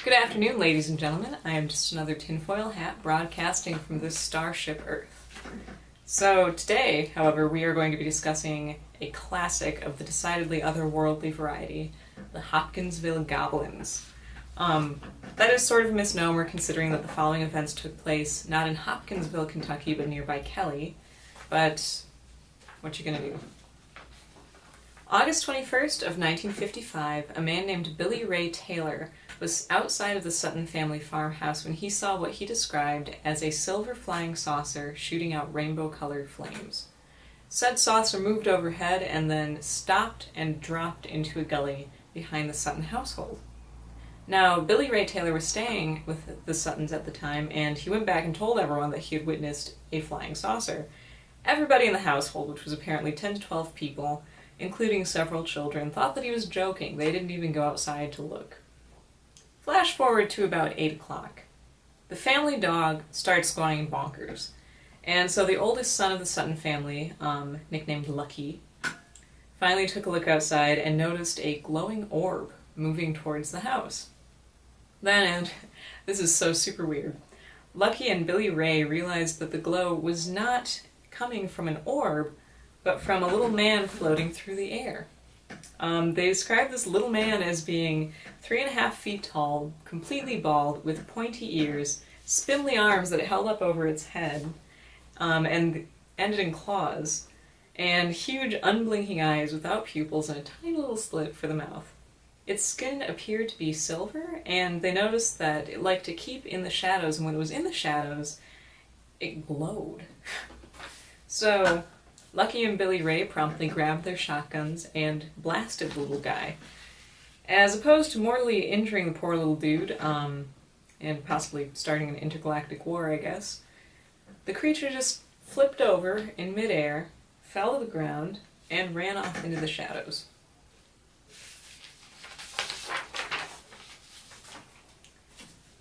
Good afternoon, ladies and gentlemen. I am just another tinfoil hat broadcasting from this starship Earth. So today, however, we are going to be discussing a classic of the decidedly otherworldly variety, the Hopkinsville Goblins. That is sort of a misnomer considering that the following events took place not in Hopkinsville, Kentucky, but nearby Kelly. But what you gonna do? August 21st of 1955, a man named Billy Ray Taylor was outside of the Sutton family farmhouse when he saw what he described as a silver flying saucer shooting out rainbow-colored flames. Said saucer moved overhead and then stopped and dropped into a gully behind the Sutton household. Now, Billy Ray Taylor was staying with the Suttons at the time, and he went back and told everyone that he had witnessed a flying saucer. Everybody in the household, which was apparently 10 to 12 people, including several children, thought that he was joking. They didn't even go outside to look. Flash forward to about 8 o'clock. The family dog starts going bonkers. And so the oldest son of the Sutton family, nicknamed Lucky, finally took a look outside and noticed a glowing orb moving towards the house. Then, and this is so super weird, Lucky and Billy Ray realized that the glow was not coming from an orb, but from a little man floating through the air. They described this little man as being 3.5 feet tall, completely bald, with pointy ears, spindly arms that it held up over its head, and ended in claws, and huge unblinking eyes without pupils and a tiny little slit for the mouth. Its skin appeared to be silver, and they noticed that it liked to keep in the shadows, and when it was in the shadows, it glowed. So Lucky and Billy Ray promptly grabbed their shotguns and blasted the little guy. As opposed to mortally injuring the poor little dude, and possibly starting an intergalactic war, I guess, the creature just flipped over in midair, fell to the ground, and ran off into the shadows.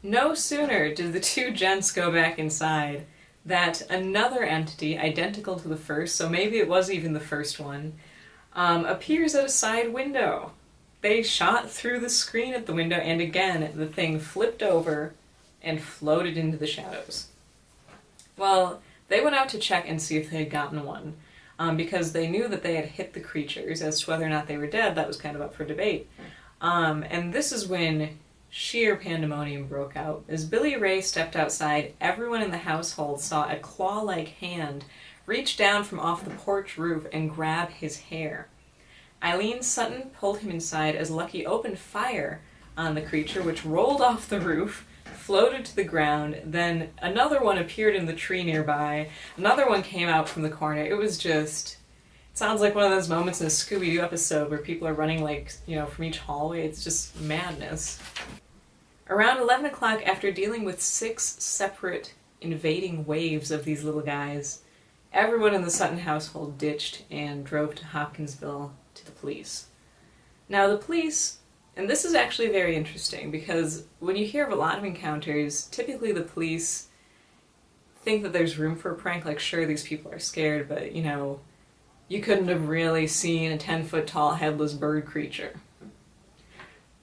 No sooner did the two gents go back inside that another entity, identical to the first, so maybe it was even the first one, appears at a side window. They shot through the screen at the window, and again, the thing flipped over and floated into the shadows. Well, they went out to check and see if they had gotten one, because they knew that they had hit the creatures. As to whether or not they were dead, that was kind of up for debate. And this is when sheer pandemonium broke out. As Billy Ray stepped outside, everyone in the household saw a claw-like hand reach down from off the porch roof and grab his hair. Eileen Sutton pulled him inside as Lucky opened fire on the creature, which rolled off the roof, floated to the ground, then another one appeared in the tree nearby, another one came out from the corner. It was just... It sounds like one of those moments in a Scooby-Doo episode where people are running, from each hallway. It's just madness. Around 11 o'clock, after dealing with 6 separate invading waves of these little guys, everyone in the Sutton household ditched and drove to Hopkinsville to the police. Now the police, and this is actually very interesting because when you hear of a lot of encounters, typically the police think that there's room for a prank, like sure these people are scared, but you couldn't have really seen a 10-foot tall headless bird creature.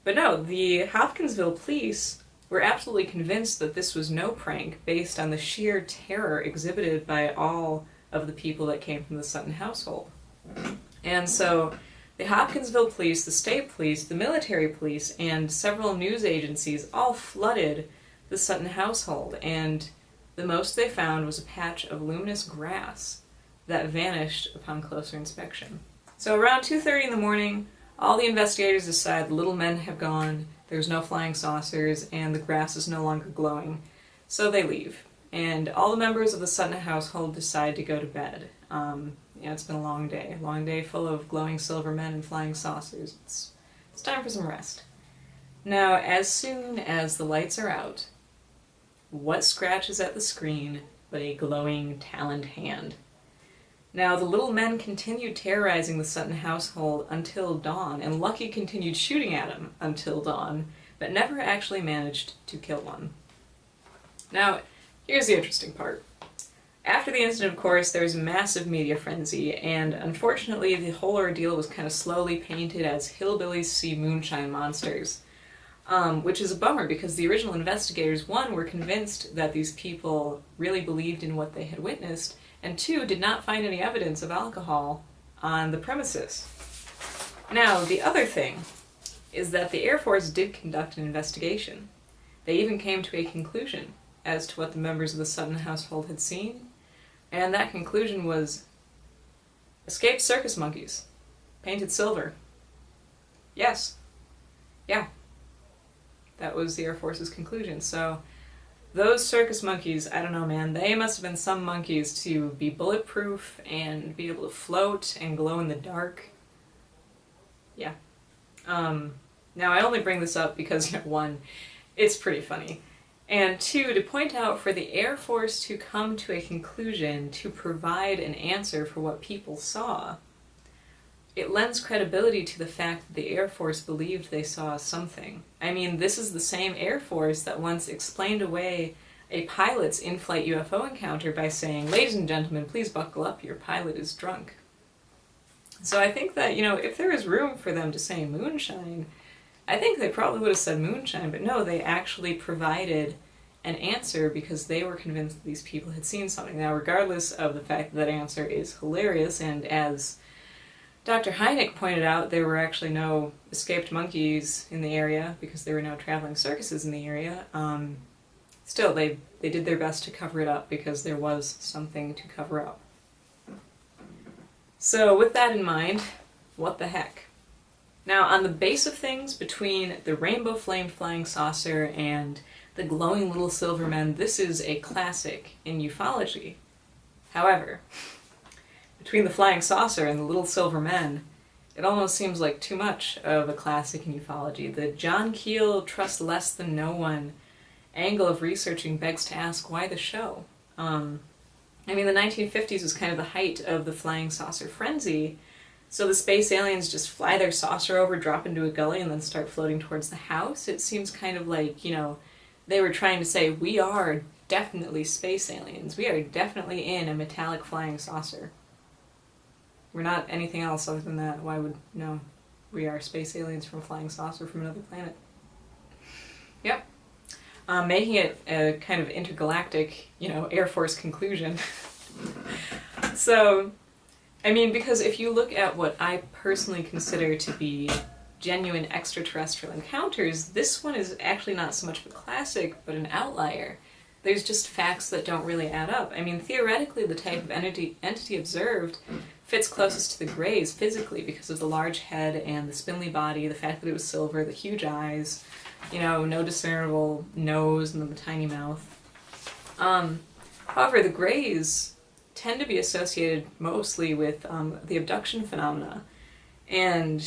But no, the Hopkinsville police were absolutely convinced that this was no prank based on the sheer terror exhibited by all of the people that came from the Sutton household. And so the Hopkinsville police, the state police, the military police, and several news agencies all flooded the Sutton household, and the most they found was a patch of luminous grass that vanished upon closer inspection. So around 2:30 in the morning, all the investigators decide the little men have gone, there's no flying saucers, and the grass is no longer glowing. So they leave. And all the members of the Sutton household decide to go to bed. It's been a long day full of glowing silver men and flying saucers. It's time for some rest. Now, as soon as the lights are out, what scratches at the screen but a glowing taloned hand? Now, the little men continued terrorizing the Sutton household until dawn, and Lucky continued shooting at him until dawn, but never actually managed to kill one. Now, here's the interesting part. After the incident, of course, there was a massive media frenzy, and unfortunately the whole ordeal was kind of slowly painted as hillbillies see moonshine monsters. which is a bummer because the original investigators, one, were convinced that these people really believed in what they had witnessed, and two, did not find any evidence of alcohol on the premises. Now, the other thing is that the Air Force did conduct an investigation. They even came to a conclusion as to what the members of the Sutton household had seen, and that conclusion was escaped circus monkeys, painted silver. Yes. Yeah. That was the Air Force's conclusion. So those circus monkeys, I don't know, man, they must have been some monkeys to be bulletproof and be able to float and glow in the dark. Yeah. Now, I only bring this up because, one, it's pretty funny, and two, to point out for the Air Force to come to a conclusion to provide an answer for what people saw, it lends credibility to the fact that the Air Force believed they saw something. I mean, this is the same Air Force that once explained away a pilot's in-flight UFO encounter by saying, "Ladies and gentlemen, please buckle up, your pilot is drunk." So I think that, if there was room for them to say moonshine, I think they probably would have said moonshine, but no, they actually provided an answer because they were convinced that these people had seen something. Now, regardless of the fact that answer is hilarious, and as Dr. Hynek pointed out, there were actually no escaped monkeys in the area because there were no traveling circuses in the area. Still, they did their best to cover it up because there was something to cover up. So with that in mind, what the heck? Now, on the base of things, between the rainbow flame flying saucer and the glowing little silver men, this is a classic in ufology. However, between the flying saucer and the little silver men, it almost seems like too much of a classic in ufology. The John Keel trust less than no one angle of researching begs to ask, why the show? The 1950s was kind of the height of the flying saucer frenzy, so the space aliens just fly their saucer over, drop into a gully, and then start floating towards the house. It seems kind of like, they were trying to say, we are definitely space aliens. We are definitely in a metallic flying saucer. We're not anything else other than that. Why would, no, we are space aliens from a flying saucer from another planet. Yep. Making it a kind of intergalactic, Air Force conclusion. So, because if you look at what I personally consider to be genuine extraterrestrial encounters, this one is actually not so much of a classic, but an outlier. There's just facts that don't really add up. Theoretically, the type of entity observed fits closest to the Greys physically because of the large head and the spindly body, the fact that it was silver, the huge eyes, no discernible nose and then the tiny mouth. However, the Greys tend to be associated mostly with the abduction phenomena. And,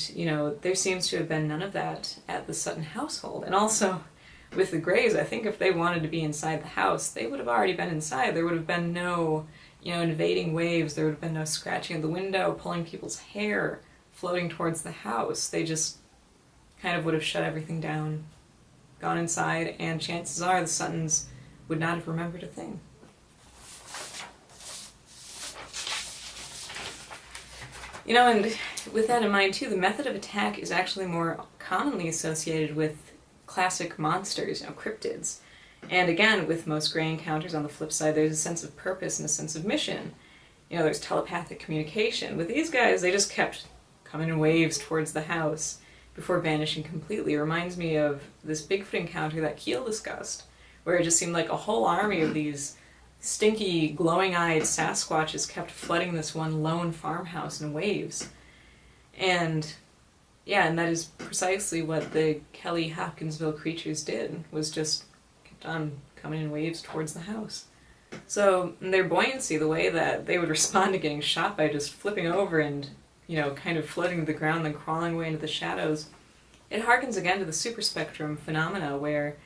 there seems to have been none of that at the Sutton household. And also, with the Greys, I think if they wanted to be inside the house, they would have already been inside. There would have been no, invading waves. There would have been no scratching of the window, pulling people's hair, floating towards the house. They just kind of would have shut everything down, gone inside, and chances are the Suttons would not have remembered a thing. And with that in mind too, the method of attack is actually more commonly associated with classic monsters, cryptids. And again, with most Grey encounters on the flip side, there's a sense of purpose and a sense of mission. There's telepathic communication. With these guys, they just kept coming in waves towards the house before vanishing completely. It reminds me of this Bigfoot encounter that Keel discussed, where it just seemed like a whole army of these stinky, glowing-eyed Sasquatches kept flooding this one lone farmhouse in waves. And that is precisely what the Kelly-Hopkinsville creatures did, was just kept on coming in waves towards the house. So their buoyancy, the way that they would respond to getting shot by just flipping over and, kind of floating to the ground, then crawling away into the shadows, it harkens again to the superspectrum phenomena where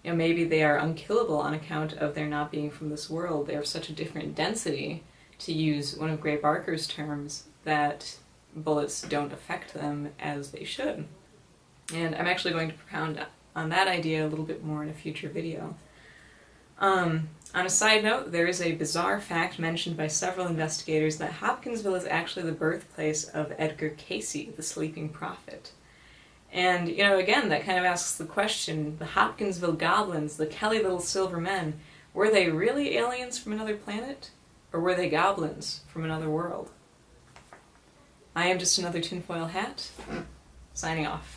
maybe they are unkillable on account of their not being from this world. They are of such a different density, to use one of Gray Barker's terms, that bullets don't affect them as they should. And I'm actually going to propound on that idea a little bit more in a future video. On a side note, there is a bizarre fact mentioned by several investigators that Hopkinsville is actually the birthplace of Edgar Cayce, the sleeping prophet. And, again, that kind of asks the question, the Hopkinsville Goblins, the Kelly Little Silver Men, were they really aliens from another planet? Or were they goblins from another world? I am just another tinfoil hat, signing off.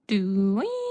Doing.